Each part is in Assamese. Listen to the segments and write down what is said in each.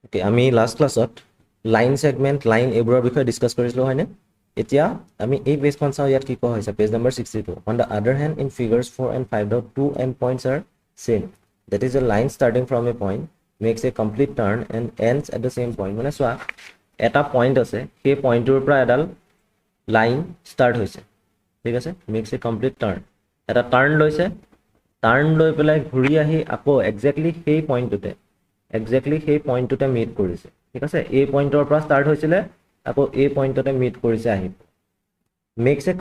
ওকে আমি লাষ্ট ক্লাছত লাইন সেগমেন্ট লাইন এইবোৰৰ বিষয়ে ডিসকাস কৰিছিলো হয়নে এতিয়া আমি এই পেজখন চাও ইয়াত কি কোৱা হৈছে page number 62 on the other hand in figures 4 and 5 the two endpoints are same that is a line starting from a point makes a complete turn and ends at the same point মানে চোৱা এটা পইণ্ট আছে সেই পইণ্টৰ পৰা এডাল লাইন ষ্টাৰ্ট হৈছে ঠিক আছে makes a complete turn এটা টাৰ্ন লৈছে টাৰ্ন লৈ পেলাই ঘূৰি আহি আকৌ এক্স্যাক্টলি সেই পইণ্টটোতে এক্স্যাক্টলি সেই পইণ্টটোতে মিট কৰিছে ঠিক আছে এই পইণ্টৰ পৰা ষ্টাৰ্ট হৈছিলে আকৌ এই পইণ্টটোতে মিট কৰিছে আহি makes a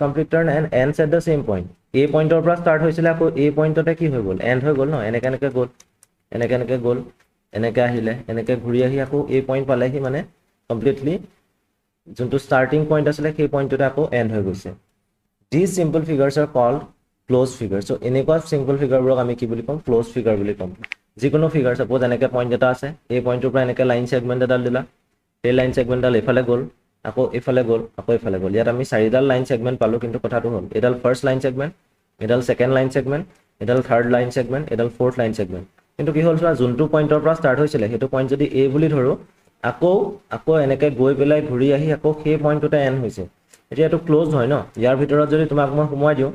complete turn and ends at the same point এই পইণ্টৰ পৰা ষ্টাৰ্ট হৈছিলে আকৌ এই পইণ্টতে কি হৈ গ'ল এণ্ড হৈ গ'ল ন এনেকে গ'ল এনেকে আহিলে এনেকে ঘূৰি আহি আকৌ এই পইণ্ট পালেহি মানে কমপ্লিটলি যোনটো ষ্টাৰ্টিং পইণ্ট আছিলে সেই পইণ্টটোতে আকৌ এণ্ড হৈ গৈছে these simple figures are called closed figures so এনেকুৱা simple figure বোৰক আমি কি বুলি কম closed figure বুলি কম যিকোনো ফিগাৰ সাপোজ এনেকে পইণ্ট এটা আছে এই পইণ্টৰ পৰা এনেকে লাইন সেগমেন্ট এডাল দিলা এই লাইন সেগমেন্টডাল এফালে গ'ল আকৌ এফালে গ'ল আকৌ এফালে গ'ল ইয়াত আমি চাৰিডাল লাইন সেগমেন্ট পালো কিন্তু কথাটো হ'ল এডাল ফাৰ্স্ট লাইন সেগমেন্ট এডাল সেকেন্ড লাইন সেগমেন্ট এডাল থাৰ্ড লাইন সেগমেন্ট এডাল ফোৰ্থ লাইন সেগমেন্ট কিন্তু কি হ'ল চোৱা যোনটো পইণ্টৰ পৰা ষ্টাৰ্ট হৈছিল হেতু পইণ্ট যদি এ বুলি ধৰো আকৌ এনেকে গৈ পেলাই ঘূৰি আহি আকৌ সেই পইণ্টটোতে এণ্ড হৈছে এতিয়া এটো ক্লোজ হয় ন ইয়াৰ ভিতৰত যদি তোমাক মই সোমাই দিও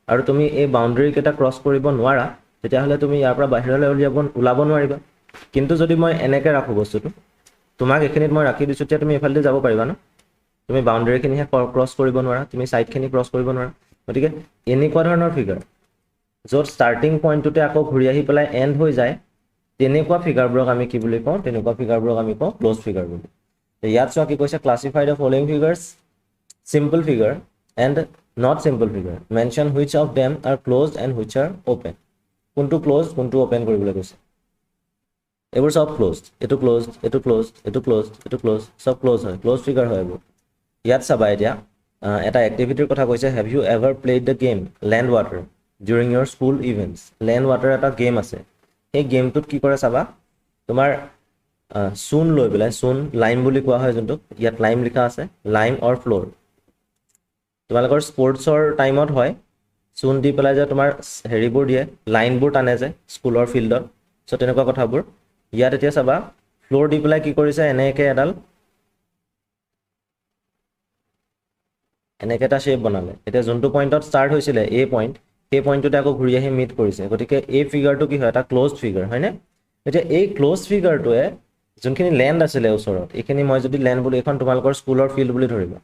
আৰু তুমি এই বাউন্ডাৰী কেটা ক্ৰস কৰিব নোৱাৰা তেতিয়া হলে তুমি ইয়াৰ পৰা বাহিৰলৈ ওলাব নোৱাৰিবা কিন্তু যদি মই এনেকে ৰাখো বস্তুটো তোমাক এখিনিত মই ৰাখি দিছো তেতিয়া তুমি এফালে যাব পাৰিবা ন তুমি বাউন্ডাৰী খিনিহে ক্ৰস কৰিব নোৱাৰা তুমি সাইড খিনি ক্ৰস কৰিব নোৱাৰা গতিকে এনেকুৱা ধৰণৰ ফিগাৰ য'ত ষ্টাৰ্টিং পইণ্টটোতে আকৌ ঘূৰি আহি পেলাই এণ্ড হৈ যায় তেনেকুৱা ফিগাৰবোৰক আমি কি বুলি কওঁ তেনেকুৱা ফিগাৰবোৰক আমি কওঁ ক্লোজ ফিগাৰ বুলি ইয়াত চোৱা কি কৈছে classify the following figures simple figure and not simple figure mention which of them are closed and which are open কোনটো ক্লোজ কোনটো ওপেন কৰিবলৈ কৈছে এবোৰ সব ক্লোজড এটো ক্লোজড এটো ক্লোজড এটো ক্লোজড এটো ক্লোজ সব ক্লোজ হয় ক্লোজ ফিগাৰ হয় এবোৰ ইয়াত চাবা এতিয়া এটা এক্টিভিটিৰ কথা কৈছে have you ever played the game land water during your school events land water এটা গেম আছে এই গেমটোত কি কৰে চাবা তোমাৰ সোন লৈ পেলাই সোন লাইম বুলি কোৱা হয় যোনটো ইয়াত লাইম লিখা আছে লাইম অৰ ফ্লোৰ তোমালোকৰ স্পৰ্টছৰ টাইমত হয় সোন দি পেলাই যে তোমাৰ হেৰিবোৰ দিয়ে লাইনবোৰ টানে যে স্কুলৰ ফিল্ডত সো তেনেকুৱা কথাবোৰ ইয়াত এতিয়া চাবা ফ্লোৰ দি পেলাই কি কৰিছে এনেকে এডাল এনেকে এটা শেপ বনালে এতিয়া যোনটো পইণ্টত ষ্টাৰ্ট হৈছিলে এ পইণ্ট সেই পইণ্টটোতে আকৌ ঘূৰি আহি মিট কৰিছে গতিকে এই ফিগাৰটো কি হয় এটা ক্লোজড ফিগাৰ হয়নে এতিয়া এই ক্লোজড ফিগাৰটোৱে যোনখিনি ল্যান্ড আছিলে ওচৰত এইখিনি মই যদি ল্যান্ড বুলি এখন তোমালোকৰ স্কুলৰ ফিল্ড বুলি ধৰিবা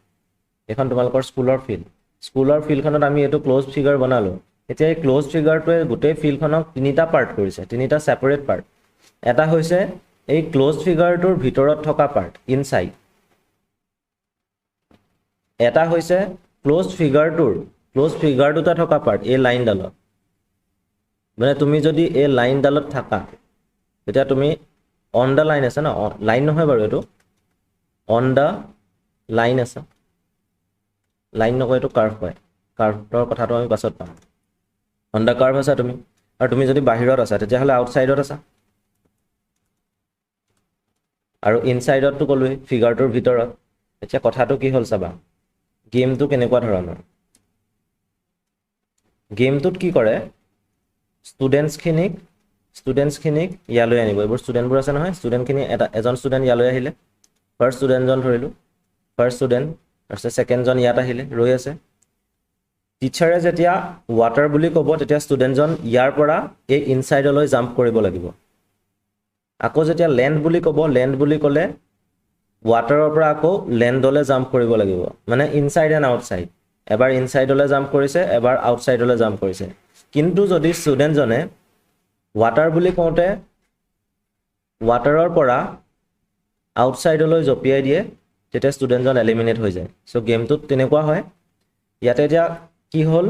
এখন তোমালোকৰ স্কুলৰ ফিল্ডখনত আমি এটো ক্লোজ ফিগাৰ বনালো এতিয়া এই ক্লোজ ফিগাৰটোৱে গোটেই ফিল্ডখনক তিনিটা পাৰ্ট কৰিছে তিনিটা সেপাৰেট পাৰ্ট এটা হৈছে এই ক্লোজ ফিগাৰটোৰ ভিতৰত থকা পাৰ্ট ইনসাইড এটা হৈছে ক্লোজ ফিগাৰটোতে থকা পাৰ্ট এই লাইনডালত মানে তুমি যদি এই লাইনডালত থাকা তেতিয়া তুমি অন দা লাইন আছে না লাইন নহয় বাৰু এটো অন দা লাইন আছে লাইন নকয় এটো কাৰ্ভ হয় কাৰ্ভৰ কথাটো আমি পাছত পাম অন দা কাৰ্ভ আছে তুমি আৰু তুমি যদি বাহিৰত আছা তেতিয়া হলে আউটসাইডত আছা আৰু ইনসাইডতটো কলোই ফিগাৰটোৰ ভিতৰত এতিয়া কথাটো কি হ'ল চাবা গেমটো কেনেকুৱা ধৰণৰ গেমটোত কি কৰে ষ্টুডেন্টছ খিনিক ইয়ালৈ আনিব এইবোৰ ষ্টুডেন্টবোৰ আছে নহয় ষ্টুডেন্ট খিনি এজন ষ্টুডেন্ট ইয়ালৈ আহিলে ফাৰ্স্ট ষ্টুডেন্টজন ধৰিলো ফাৰ্স্ট ষ্টুডেন্ট আৰু সেকেন্ড জন ইয়াত আহিলে ৰৈ আছে টিচাৰে যেতিয়া ওয়াটাৰ বুলি ক'ব তেতিয়া ষ্টুডেন্টজন ইয়াৰ পৰা এই ইনসাইডলৈ জাম্প কৰিব লাগিব আকৌ যেতিয়া ল্যান্ড বুলি ক'ব ল্যান্ড বুলি ক'লে ওয়াটাৰৰ পৰা আকৌ ল্যান্ডলৈ জাম্প কৰিব লাগিব মানে ইনসাইড এণ্ড আউটসাইড এবাৰ ইনসাইডলৈ জাম্প কৰিছে এবাৰ আউটসাইডলৈ জাম্প কৰিছে কিন্তু যদি ষ্টুডেন্টজনে ওয়াটাৰ বুলি কওঁতে ওয়াটাৰৰ পৰা আউটসাইডলৈ জপিয়াই দিয়ে তেতিয়া ষ্টুডেন্টজন এলিমিনেট হৈ যায় সো গেমটোত তেনেকুৱা হয় ইয়াতে এতিয়া কি হ'ল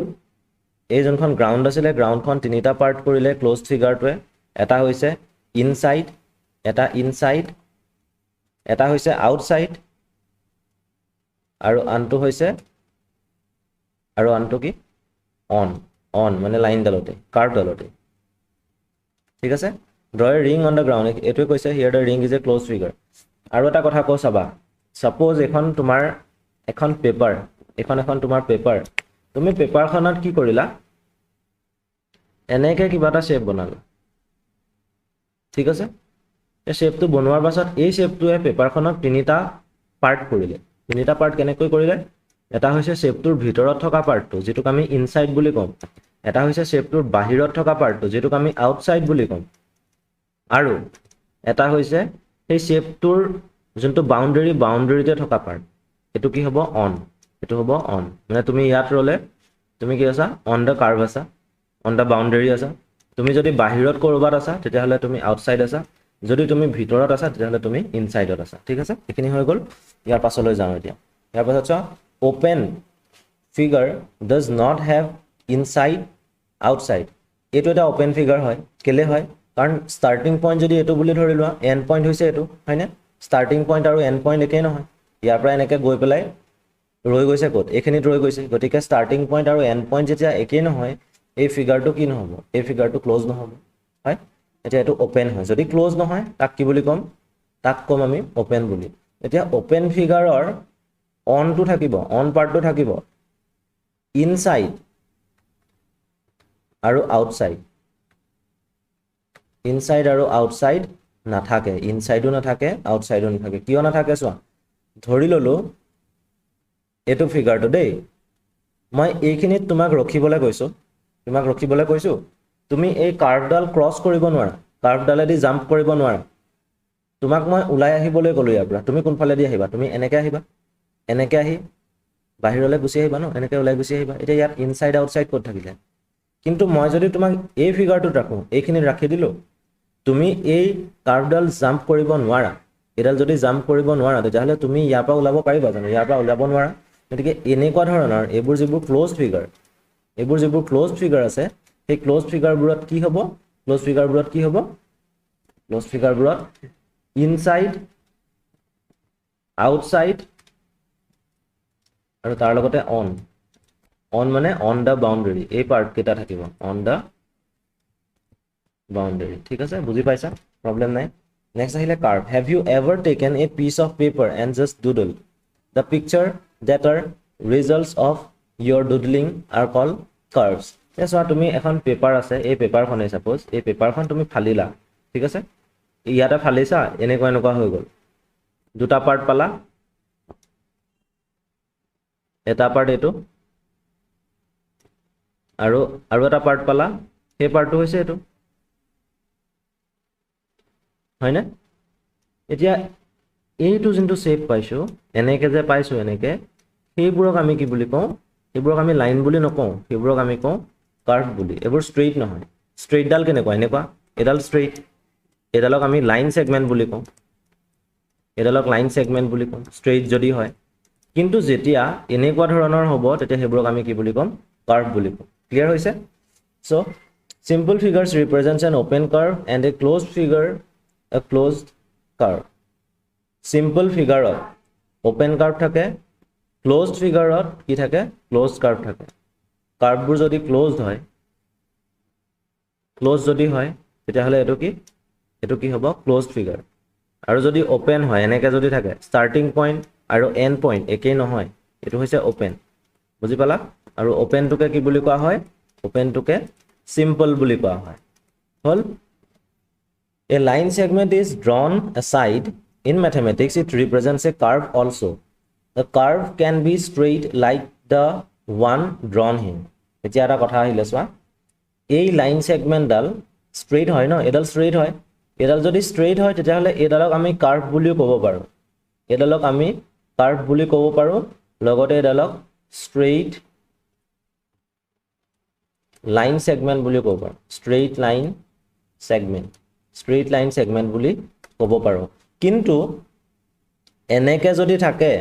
এই যোনখন গ্ৰাউন্ড আছিলে গ্ৰাউন্ডখন তিনিটা পাৰ্ট কৰিলে ক্লোজড ফিগাৰটোৱে এটা হৈছে ইনসাইড এটা হৈছে আউটসাইড আৰু আনটো কি অন মানে লাইনডালতে কাৰ্ভডালতে ঠিক আছে draw a ring on the ground এটোৱে কৈছে here the ring is a close figure আৰু এটা কথা কও চাবা সাপোজ এখন তোমাৰ এখন পেপাৰ তুমি পেপাৰখনত কি কৰিলা এনেকে কিবা এটা শেপ বনালা ঠিক আছে এই শেপটো বনোৱাৰ পাছত এই শেপটোৱে পেপাৰখনক তিনিটা পাৰ্ট কৰিলে তিনিটা পাৰ্ট কেনেকৈ কৰিলে এটা হৈছে শেপটোৰ ভিতৰত থকা পাৰ্টটো যেটোক আমি ইনসাইড বুলি কম এটা হৈছে শেপটোৰ বাহিৰত থকা পাৰ্টটো যেটোক আমি আউটসাইড বুলি কম আৰু এটা হৈছে সেই শেপটোৰ যোনটো বাউন্ডাৰীতে থকা পাৰ্ট এটো কি হ'ব অন এটো হ'ব অন মানে তুমি ইয়াত ৰলে তুমি কি আছা অন দা কাৰ্ভ আছা অন দা বাউন্ডাৰী আছা তুমি যদি বাহিৰত কৰবাত আছা তেতিয়া হলে তুমি আউটসাইড আছা যদি তুমি ভিতৰত আছা তেতিয়া হলে তুমি ইনসাইডত আছা ঠিক আছে এখিনি হৈ গল ইয়াৰ পাছলৈ যাওঁ এতিয়া ইয়াৰ পাছত চোৱা open figure does not have inside outside এটো এটা ওপেন ফিগাৰ হয় কেলে হয় কাৰণ স্টাৰ্টিং পইণ্ট যদি এটো বুলি ধৰি লোৱা এন্ড পইণ্ট হৈছে এটো হয়নে স্টাৰ্টিং পইণ্ট আৰু এন্ড পইণ্ট একেই নহয় ইয়াৰ পৰা এনেকৈ গৈ পেলাই ৰৈ গৈছে ক'ত এখিনিত ৰৈ গৈছে গতিকে স্টাৰ্টিং পইণ্ট আৰু এন্ড পইণ্ট যেতিয়া একেই নহয় এই ফিগাৰটো কি নহব এই ফিগাৰটো ক্লোজ নহব হয় এতিয়া এটো ওপেন হয় যদি ক্লোজ নহয় তাক কি বুলি কম তাক কম আমি ওপেন বুলি এতিয়া ওপেন ফিগাৰৰ অনটো থাকিব অন পাৰ্টটো থাকিব ইনসাইড আৰু আউটসাইড ইনসাইড আৰু আউটসাইড নাথাকে ইনসাইডো নাথাকে আউটসাইডো নাথাকে কিয় নাথাকে চোৱা ধৰি ললো এটো ফিগাৰটো দেই মই এইখিনিত তোমাক ৰখিবলৈ কৈছো তুমি এই কাৰ্ভডাল ক্ৰস কৰিব নোৱাৰা কাৰ্ভডালেদি জাম্প কৰিব নোৱাৰা তোমাক মই উলাই আহিবলৈ কলো ইয়াৰ পৰা তুমি কোনফালে দি আহিবা তুমি এনেকৈ আহিবা এনেকৈ আহি বাহিৰলৈ গুচি আহিবা ন এনেকৈ উলাই গুচি আহিবা এতিয়া ইয়াত ইনসাইড আউটসাইড ক'ত থাকিলে কিন্তু মই যদি তোমাক এই ফিগাৰটোত ৰাখো এইখিনিত ৰাখি দিলো তুমি এই কাৰ্ভডাল জাম্প কৰিব নোৱাৰা এডাল যদি জাম্প কৰিব নোৱাৰা তেতিয়াহলে তুমি ইয়াৰ পৰা ওলাব পাৰিবা জানো ইয়াৰ পৰা ওলাব নোৱাৰা গতিকে এনেকুৱা ধৰণৰ এইবোৰ যিবোৰ ক্লোজ ফিগাৰ আছে সেই ক্লোজ ফিগাৰবোৰত কি হ'ব ক্লোজ ফিগাৰবোৰত ইনসাইড আউটসাইড আৰু তাৰ লগতে অন মানে অন দা বাউন্ডাৰী এই পাৰ্ট কেইটা থাকিব অন দা বাউন্ডাৰী ঠিক আছে বুজি পাইছা প্ৰবলেম নাই নেক্সট আহিলে curve have you ever taken a piece of paper and just doodle the picture that are results of your doodling are called curves চোৱা তুমি এখন পেপাৰ আছে এই পেপাৰখনে সাপোজ এই পেপাৰখন তুমি ফালিলা ঠিক আছে ইয়াতে ফালিছা এনেকুৱা হৈ গল দুটা পাৰ্ট পালা এটা পাৰ্ট এটো আৰু এটা পাৰ্ট পালা সেই পাৰ্টটো হৈছে এটো হয়নে এতিয়া এইটো যোনটো শেপ পাইছো এনেকে যে পাইছো এনেকে সেইবোৰক আমি কি বুলি কওঁ সেইবোৰক আমি লাইন বুলি নকওঁ সেইবোৰক আমি কওঁ কাৰ্ভ বুলি এবোৰ ষ্ট্ৰেইট নহয় ষ্ট্ৰেইট ডাল কেনেকুৱা এনেকুৱা এডাল ষ্ট্ৰেইট এডালক আমি লাইন সেগমেন্ট বুলি কওঁ ষ্ট্ৰেইট যদি হয় কিন্তু যেতিয়া এনেকুৱা ধৰণৰ হ'ব তেতিয়া সেইবোৰক আমি কি বুলি কম কাৰ্ভ বুলি কওঁ ক্লিয়াৰ হৈছে so simple figures represents an open curve and a closed figure a closed curve simple figure open curve থাকে closed figure কি থাকে closed curve থাকে কাৰ্ভবোৰ যদি ক্লোজড হয় তেতিয়া হলে এটো কি হ'ব ক্লোজড ফিগাৰ আৰু যদি ওপেন হয় এনেকে যদি থাকে স্টাৰ্টিং পইণ্ট আৰু এন্ড পইণ্ট একেই নহয় এটো হৈছে ওপেন বুজি পালা আৰু ওপেনটোকে কি বুলি কোৱা হয় ওপেনটোকে simple বুলি কোৱা হয় হল a line segment is drawn aside in mathematics it represents a curve also the curve can be straight like the one drawn here এতিয়া এটা কথা আহিলে চোৱা এই লাইন সেগমেন্ট ডাল স্ট্রেইট হয় ন এডাল স্ট্রেইট হয় এডাল যদি স্ট্রেইট হয় তেতিয়া হলে এডালক আমি কার্ভ বুলি ক'ব পাৰো লগতে এডালক স্ট্ৰেইট লাইন সেগমেন্ট বুলি ক'ব পাৰো স্ট্ৰেইট লাইন সেগমেন্ট বুলি ক'ব পাৰো কিন্তু এনেকে যদি থাকে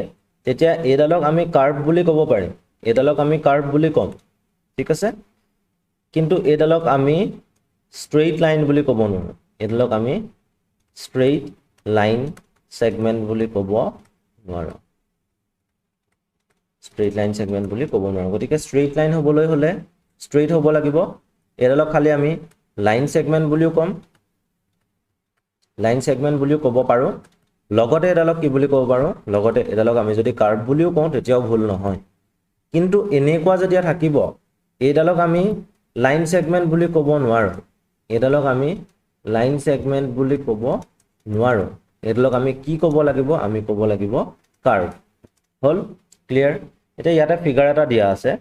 তেতিয়া এডালক আমি কাৰ্ভ বুলি ক'ব পাৰিম এডালক আমি কাৰ্ভ বুলি ক'ম ঠিক আছে কিন্তু এডালক আমি স্ট্ৰেইট লাইন বুলি ক'ব নোৱাৰো এডালক আমি স্ট্ৰেইট লাইন সেগমেন্ট বুলি ক'ব নোৱাৰো গতিকে স্ট্রেইট লাইন হ'বলৈ হলে স্ট্রেইট হ'ব লাগিব এডালক খালি আমি লাইন সেগমেন্ট বুলিও ক'ব পাৰো লগতে এডালক কি বুলি ক'ব পাৰো লগতে এডালক আমি যদি কাৰ্ভ বুলিও কওঁ তেতিয়াও ভুল নহয় কিন্তু এনেকুৱা যেতিয়া থাকিব এডালক আমি লাইন সেগমেন্ট বুলি ক'ব নোৱাৰো এডালক আমি লাইন সেগমেন্ট বুলি ক'ব নোৱাৰো এডলক আমি কি ক'ব লাগিব আমি ক'ব লাগিব কাৰ্ভ হল ক্লিয়াৰ এটা ইয়াতে ফিগাৰ এটা দিয়া আছে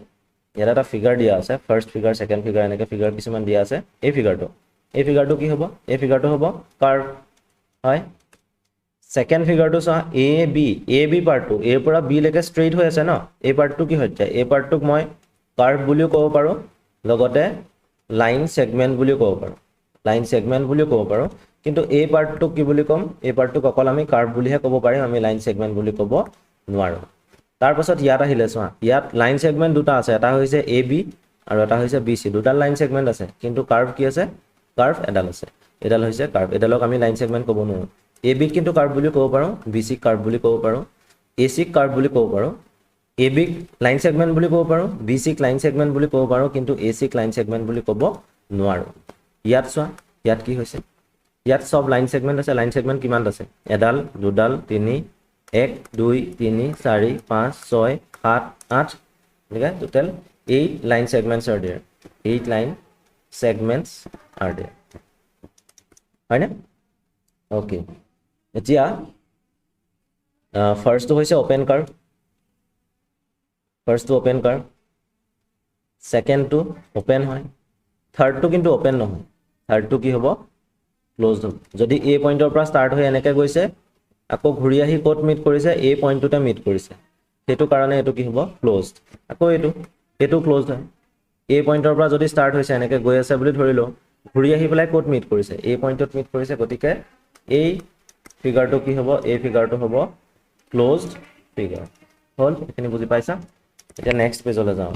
ইয়াত এটা ফিগাৰ দিয়া আছে ফাৰ্স্ট ফিগাৰ সেকেন্ড ফিগাৰ এনেকে ফিগাৰ কিছুমান দিয়া আছে এই ফিগাৰটো কি হ'ব এই ফিগাৰটো হ'ব কাৰ্ভ হয় সেকেন্ড ফিগাৰটো চা এ বি পাৰ্টটো এ পৰা বি লৈকে ষ্ট্ৰেইট হৈ আছে ন এই পাৰ্টটো কি হৈ যায় এই পাৰ্টটোক মই কাৰ্ভ বুলিও ক'ব পাৰো লগতে লাইন সেগমেন্ট বুলিও ক'ব পাৰো কিন্তু এই পাৰ্টটোক কি বুলি ক'ম এই পাৰ্টটোক অকল আমি কাৰ্ভ বুলিহে ক'ব পাৰিম আমি লাইন সেগমেন্ট বুলি ক'ব নোৱাৰো তাৰ পাছত ইয়াত আহিলে চোৱা ইয়াত লাইন সেগমেন্ট দুটা আছে এটা হৈছে এ বি আৰু এটা হৈছে বি সি দুটা লাইন সেগমেন্ট আছে কিন্তু কাৰ্ভ কি আছে কাৰ্ভ এডাল আছে এডাল হৈছে কাৰ্ভ এডালক আমি লাইন সেগমেন্ট ক'ব নোৱাৰো এ বি কিন্তু কাৰ্ভ বুলি ক'ব পাৰো বি সি কাৰ্ভ বুলি ক'ব পাৰো এ সি কাৰ্ভ বুলি ক'ব পাৰো এ বি লাইন সেগমেন্ট বুলি ক'ব পাৰো বি সি লাইন সেগমেন্ট বুলি ক'ব পাৰো কিন্তু এ সি লাইন সেগমেন্ট বুলি ক'ব নোৱাৰো ইয়াত চোৱা ইয়াত কি হৈছে ইয়াত সব লাইন সেগমেন্ট আছে লাইন সেগমেন্ট কিমান আছে এডাল দুডাল তিনি 1 2 3 4 5 6 7 8 okay total 8 line segments are there 8 line segments are there right na okay etia first to hoise open curve second to open hoy third to kintu open no hoy third to ki hobo closed hob jodi a point or pra start hoy eneke goise আকৌ ঘূৰি আহি কোট মিট কৰিছে এই পইণ্টটোতে মিট কৰিছে হেতু কাৰণে এটো কি হ'ব ক্লোজড আকৌ এটো ক্লোজড হয় এই পইণ্টৰ পৰা যদি স্টাৰ্ট হৈছে এনেকে গৈ আছে বুলি ধৰিলো ঘূৰি আহি পেলাই কোট মিট কৰিছে এই পইণ্টত মিট কৰিছে গতিকে এই ফিগাৰটো কি হ'ব এই ফিগাৰটো হ'ব ক্লোজড ফিগাৰ হল এখিনি বুজি পাইছা এটা নেক্সট পেজলৈ যাওঁ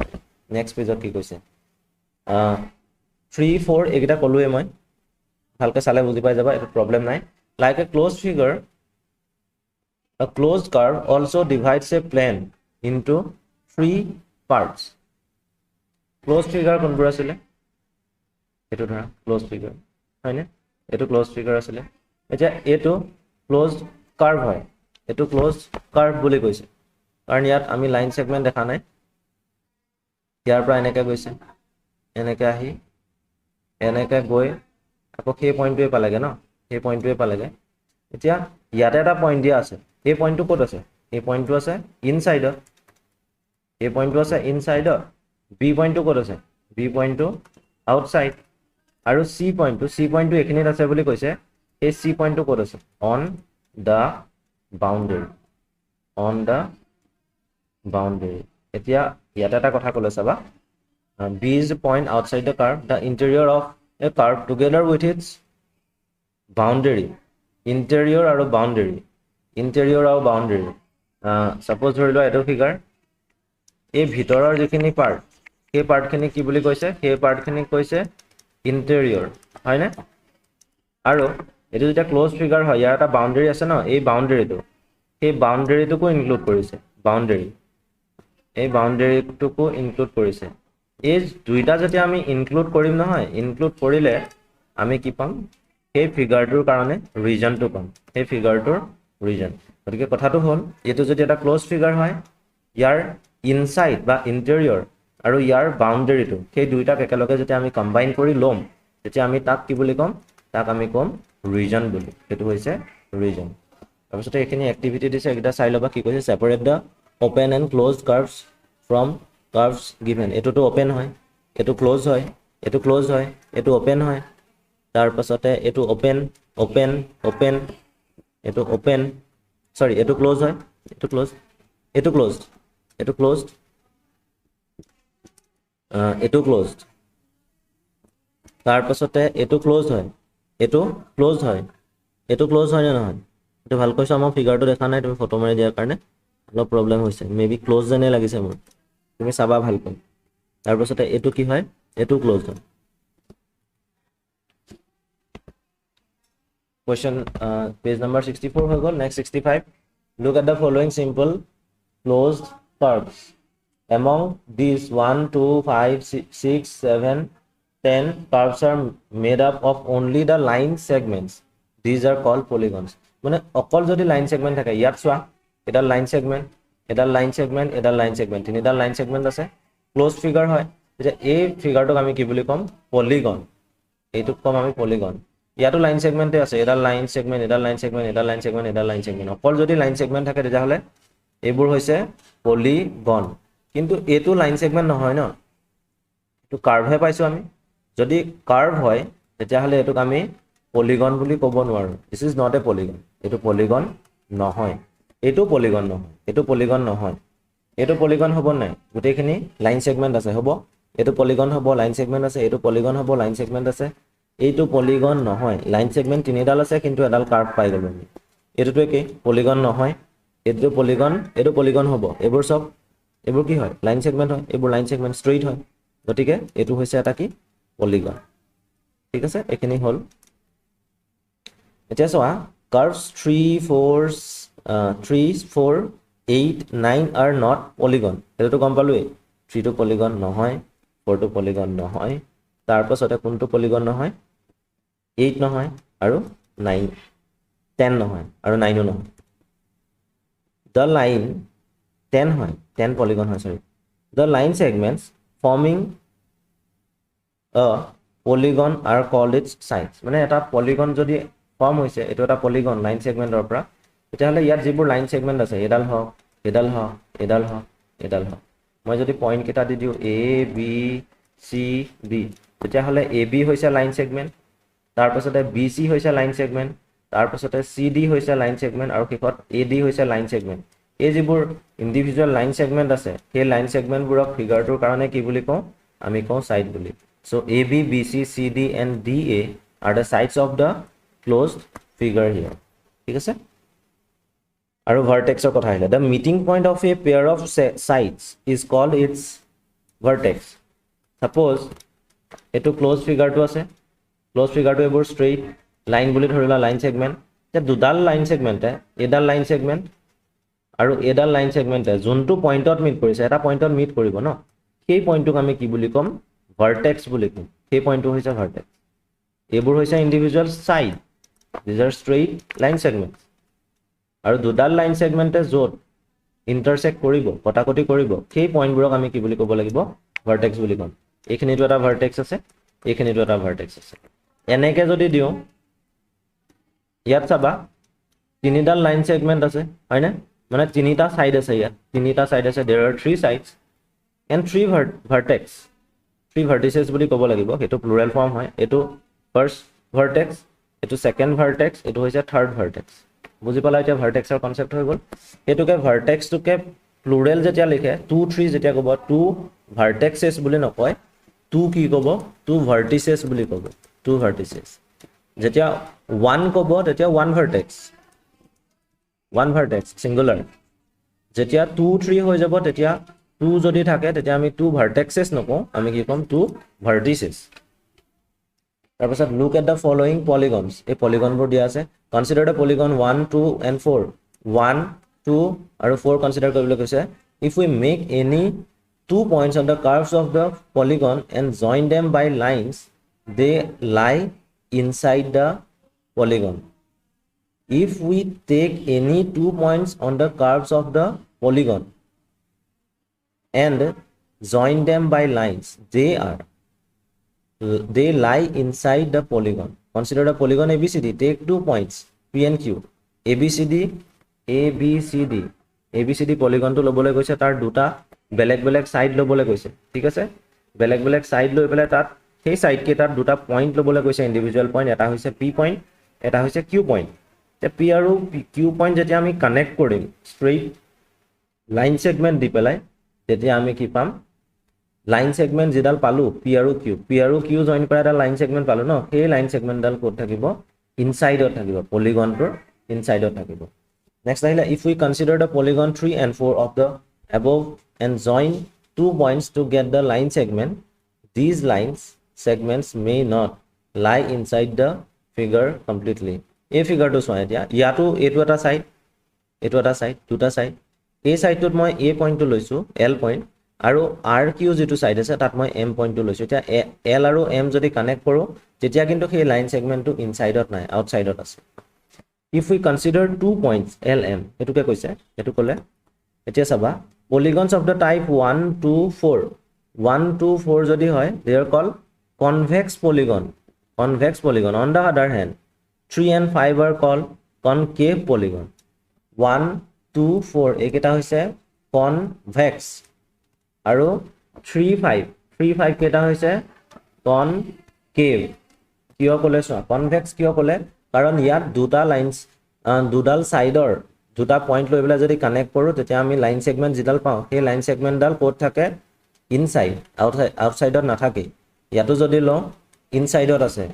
নেক্সট পেজত কি কৈছে 3 4 একিটা কলুৱে মই ভালকে চালে বুজি পাই যাবা এটা প্ৰবলেম নাই like a closed figure A closed curve also divides a plane into 3 parts. Closed figure konbura asile? Eto dhara closed figure. Hoy ne? Eto closed figure asile. Eja eto closed curve hoy. Eto closed curve boli koise. Karon yat ami line segment dekha nai. Yar pra eneke goise. Eneke ahi eneke goi ako সেই পইণ্টটোৱে পালেগে ন সেই পইণ্টটোৱে পালেগে এতিয়া ইয়াতে এটা পইণ্ট দিয়া আছে এই পইণ্টটো ক'ত আছে এই পইণ্টটো আছে ইনসাইডত এই পইণ্টটো আছে ইনসাইডত বি পইণ্টটো ক'ত আছে বি পইণ্টটো আউটসাইড আৰু সি পইণ্টটো এখিনিত আছে বুলি কৈছে এই সি পইণ্টটো ক'ত আছে অন দা বাউণ্ডাৰী এতিয়া ইয়াতে এটা কথা ক'লে চাবা B is the point outside the curve the interior of a curve together with its boundary interior আৰু boundary suppose ধৰি লোৱা এটো ফিগাৰ এই ভিতৰৰ যিখিনি পাৰ্ট সেই পাৰ্টখিনি কি বুলি কৈছে সেই পাৰ্টখিনি কৈছে ইন্টেৰিয়ৰ হয় না আৰু এটো যেটা ক্লোজ ফিগাৰ হয় ইয়াৰ এটা বাউণ্ডাৰী আছে ন এই বাউণ্ডাৰীটোকো ইনক্লুড কৰিছে এই বাউণ্ডাৰীটোকো ইনক্লুড কৰিছে এই দুইটা যদি আমি ইনক্লুড কৰিম নহয় ইনক্লুড কৰিলে আমি কি পাম এই ফিগাৰটোৰ কাৰণে ৰিজনটো পাম এই ফিগাৰটোৰ ৰিজন গতিকে কথাটো হ'ল এটো যদি এটা ক্লোজ ফিগাৰ হয় ইয়াৰ ইনসাইড বা ইন্টেৰিয়ৰ আৰু ইয়াৰ বাউণ্ডাৰীটো সেই দুইটাক একেলগে যদি আমি কম্বাইন কৰি লম তেতিয়া আমি তাক কি বুলি ক'ম তাক আমি ক'ম ৰিজন বুলি এটো হৈছে ৰিজন তাৰপিছত এখিনি এক্টিভিটি দিছে এটা চাই লবা কি কৈছে separate the open and closed curves from curves given এটোটো ওপেন হয় এটো ক্লোজ হয় এটো ক্লোজ হয় এটো ওপেন হয় তাৰ পাছতে এটো ওপেন এটো ওপেন সৰি এটো ক্লোজ হয় এটো ক্লোজড এটো তাৰ পাছতে এটো ক্লোজ হয় এটো ক্লোজ হয় না নহয় এটো ভাল কৈছো আমাৰ ফিগাৰটো দেখা নাই তুমি ফটো মাৰি দিয়াৰ কাৰণে অলপ প্ৰবলেম হৈছে মেবি ক্লোজ যেনে লাগিছে মোৰ তুমি চাবা ভালকৈ তাৰ পাছতে এটো কি হয় এটো ক্লোজ হয় Question page number 64 হৈ গল next 65 look at the following simple closed curves among these 1 2 5 6 7 10 curves are made up of only the line segments these are called polygons মানে অকল যদি লাইন সেগমেন্ট থাকে ইয়াত চোৱা এটা লাইন সেগমেন্ট তিনিটা লাইন সেগমেন্ট আছে ক্লোজ ফিগাৰ হয় যে এই ফিগাৰটোক আমি কি বুলি কম পলিগন এইটোক কম আমি পলিগন ইয়াতো লাইন সেগমেন্টে আছে এডাল লাইন সেগমেন্ট এডাল লাইন সেগমেন্ট এডাল লাইন সেগমেন্ট এডাল লাইন সেগমেন্ট অকল যদি লাইন সেগমেন্ট থাকে তেতিয়া হলে এইবোৰ হৈছে পলিগন কিন্তু এটো লাইন সেগমেন্ট নহয় ন এটো কার্ভ হে পাইছো আমি যদি কার্ভ হয় তেতিয়া হলে এটোক আমি পলিগন বুলি ক'ব নোৱাৰো this is not a polygon এটো পলিগন নহয় এটো পলিগন নহয় এটো পলিগন নহয় এটো পলিগন হ'ব নাই গুটেখিনি লাইন সেগমেন্ট আছে হ'ব এটো পলিগন হ'ব লাইন সেগমেন্ট আছে এটো পলিগন হ'ব লাইন সেগমেন্ট আছে এইটো পলিগন নহয় লাইন সেগমেন্ট তিনিডাল আছে কিন্তু এডাল কার্ভ পাই গলো আমি এটোটো কি পলিগন নহয় এটো পলিগন হ'ব এবোৰ সব এবোৰ কি হয় লাইন সেগমেন্ট হয় এবোৰ লাইন সেগমেন্ট স্ট্ৰেইট হয় গতিকে এটো হৈছে এটা কি পলিগন ঠিক আছে এখিনি হল এতিয়া চোৱা কার্ভস 3 4 8 9 are not polygon এটো গম পালোই 3 টো পলিগন নহয় 4 টো পলিগন নহয় তাৰ পাছতে কোনটো পলিগন নহয় 8 নহয় আৰু 9 10 নহয় আৰু 9 ও নহয় the line 10 হয় 10 polygon হয় sorry the line segments forming a polygon are called its sides মানে এটা পলিগন যদি ফর্ম হৈছে এটো এটা পলিগন লাইন সেগমেন্টৰ পৰা এটা হলে ইয়াত যিবোৰ লাইন সেগমেন্ট আছে এডাল হওক এডাল হওক এডাল হওক এডাল হওক মই যদি পয়েন্ট কেটা দি দিও a b c d তেতিয়া হলে ab হৈছে লাইন সেগমেন্ট তাৰ পাছতে bc হৈছে লাইন সেগমেন্ট তাৰ পাছতে cd হৈছে লাইন সেগমেন্ট আৰু শেষত ad হৈছে লাইন সেগমেন্ট এই যিবোৰ ইন্ডিভিজুয়াল লাইন সেগমেন্ট আছে সেই লাইন সেগমেন্ট বুৰক ফিগাৰটোৰ কাৰণে কি বুলি কওঁ আমি কওঁ সাইড বুলি so ab bc cd and da are the sides of the closed figure here ঠিক আছে আৰু vertexৰ কথা আহিলে the meeting point of a pair of sides is called its vertex suppose এটো closed figure টো আছে closed figure টো এবোৰ straight line বুলি ধৰিলা লাইন সেগমেন্ট তে দুডাল লাইন সেগমেন্টে এডাল লাইন সেগমেন্ট আৰু এডাল লাইন সেগমেন্টে যোনটো পইণ্টত মিট কৰিছে এটা পইণ্টত মিট কৰিব ন সেই পইণ্টটোক আমি কি বুলি কম vertex বুলি কম সেই পইণ্টটো হৈছে vertex এবোৰ হৈছে individual side these are straight line segments আৰু দুডাল লাইন সেগমেন্টে যত ইন্টাৰসেক্ট কৰিব কটাকটি কৰিব সেই পইণ্টবোৰক আমি কি বুলি ক'ব লাগিব vertex বুলি কম এইখিনিটো এটা vertex আছে এইখিনিটো এটা vertex আছে এনেকে যদি দিও ইয়াত চাবা তিনিডাল লাইন সেগমেন্ট আছে হয়নে মানে তিনিটা সাইড আছে ইয়াত তিনিটা সাইড আছে there are three sides and three vertex three vertices বুলি ক'ব লাগিব হেতু প্লুৰাল ফৰ্ম হয় এটো ফাৰ্স্ট vertex এটো সেকেন্ড vertex এটো হৈছে থাৰ্ড vertex বুজি পালা এটা vertexৰ কনসেপ্ট হৈ গল এটোকে vertex টোকে প্লুৰাল যেতিয়া লিখে 2 3 যেতিয়া ক'ব 2 vertexes বুলি নকয় 2 কি ক'ব 2 vertices বুলি ক'ব 2 vertices যেতিয়া 1 ক'ব তেতিয়া 1 vertex singular যেতিয়া 2 3 হৈ যাব তেতিয়া 2 যদি থাকে তেতিয়া আমি 2 vertexes নকওঁ আমি কি কম 2 vertices তাৰপাছত look at the following polygons এই পলিগনবোৰ দিয়া আছে consider the polygon 1 2 and 4 1 2 আৰু 4 consider কৰিবলৈ কৈছে if we make any 2 points on the curves of the polygon and join them by lines they lie inside the polygon if we take any 2 points on the curves of the polygon and join them by lines they lie inside the polygon consider the polygon abcd take 2 points p and q abcd polygon to লবলৈ কৈছে তাৰ দুটা বেলেগ বেলেগ সাইড লবলৈ কৈছে ঠিক আছে বেলেগ বেলেগ সাইড লৈ পেলাই তাত সেই সাইড কেটাৰ দুটা পইণ্ট লবলৈ কৈছে ইন্ডিভিজুয়াল পইণ্ট এটা হৈছে p পইণ্ট এটা হৈছে q পইণ্ট তে p আৰু q পইণ্ট যেতিয়া আমি কানেক্ট কৰিম স্ট্ৰেইট লাইন সেগমেন্ট দি পেলাই তেতিয়া আমি কি পাম লাইন সেগমেন্ট যেডাল পালো p আৰু q জয়েন কৰা এটা লাইন সেগমেন্ট পালো ন সেই লাইন সেগমেন্ট ডাল ক'ত থাকিব ইনসাইডত থাকিব পলিগনটোৰ ইনসাইডত থাকিব নেক্সট আহিলা if we consider the polygon 3 and 4 of the above and join 2 points to get the line segment these lines segments may not lie inside the figure completely এই ফিগাৰটো চোৱা এতিয়া ইয়াটো এটো এটা সাইড দুটা সাইড এই সাইডটোত মই a পইণ্টটো লৈছো l পইণ্ট আৰু rq যেটো সাইড আছে তাত মই m পইণ্টটো লৈছো এতিয়া l আৰু m যদি কানেক্ট কৰো তেতিয়া কিন্তু সেই লাইন সেগমেন্টটো ইনসাইডত নাই আউটসাইডত আছে if we consider 2 points lm এটোকে কৈছে এটো কলে এতিয়া চাবা polygons of the type 1 2 4 1 2 4 যদি হয় they are called convex polygon convex polygon. On the other hand, 3 and 5 are called concave polygon. 1 2 4 এইকেইটা হৈছে convex আৰু 3 5 কেইটা হৈছে concave. কিয় ক'লে চোৱা convex কিয় ক'লে কাৰণ ইয়াত দুটা লাইনছ দুডাল সাইডৰ দুটা পইণ্ট লৈ পেলাই যদি কানেক্ট কৰোঁ তেতিয়া আমি লাইন সেগমেন্ট যিডাল পাওঁ সেই লাইন সেগমেন্টডাল ক'ত থাকে ইনসাইড আউটসাইডত নাথাকে ইয়াতো যদি লওঁ ইনসাইডত আছে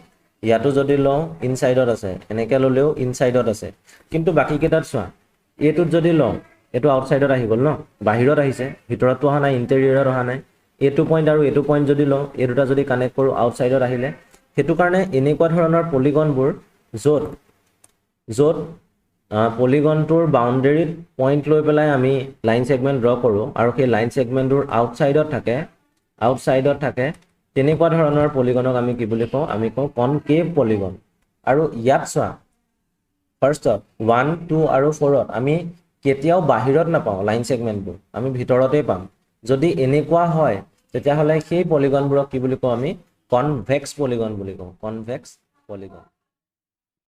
ইয়াতো যদি লওঁ ইনসাইডত আছে এনেকৈ ল'লেও ইনসাইডত আছে কিন্তু বাকি কেইটাত চোৱা এটোত যদি লওঁ এটো আউটসাইডত আহি গ'ল ন বাহিৰত আহিছে ভিতৰতো অহা নাই ইন্টেৰিয়ৰত অহা নাই এটো পইণ্ট আৰু এটো পইণ্ট যদি লওঁ এই দুটা যদি কানেক্ট কৰোঁ আউটসাইডত আহিলে হেতু কাৰণে এনেকুৱা ধৰণৰ পলিগনবোৰ য'ত পলিগনটোৰ বাউণ্ডেৰীত পইণ্ট লৈ পেলাই আমি লাইন সেগমেন্ট ড্ৰ কৰোঁ আৰু সেই লাইন সেগমেন্টৰ আউটসাইডত থাকে তেনেকুৱা ধৰণৰ পলিগনক আমি কি বুলি কওঁ আমি কওঁ কনকেভ পলিগন আৰু ইয়াত চোৱা ফাৰ্ষ্টত 1 2 আৰু 4ত আমি কেতিয়াও বাহিৰত নাপাওঁ লাইন সেগমেন্টবোৰ আমি ভিতৰতে পাম যদি এনেকুৱা হয় তেতিয়াহ'লে সেই পলিগনবোৰক কি বুলি কওঁ আমি কনভেক্স পলিগন বুলি কওঁ কনভেক্স পলিগন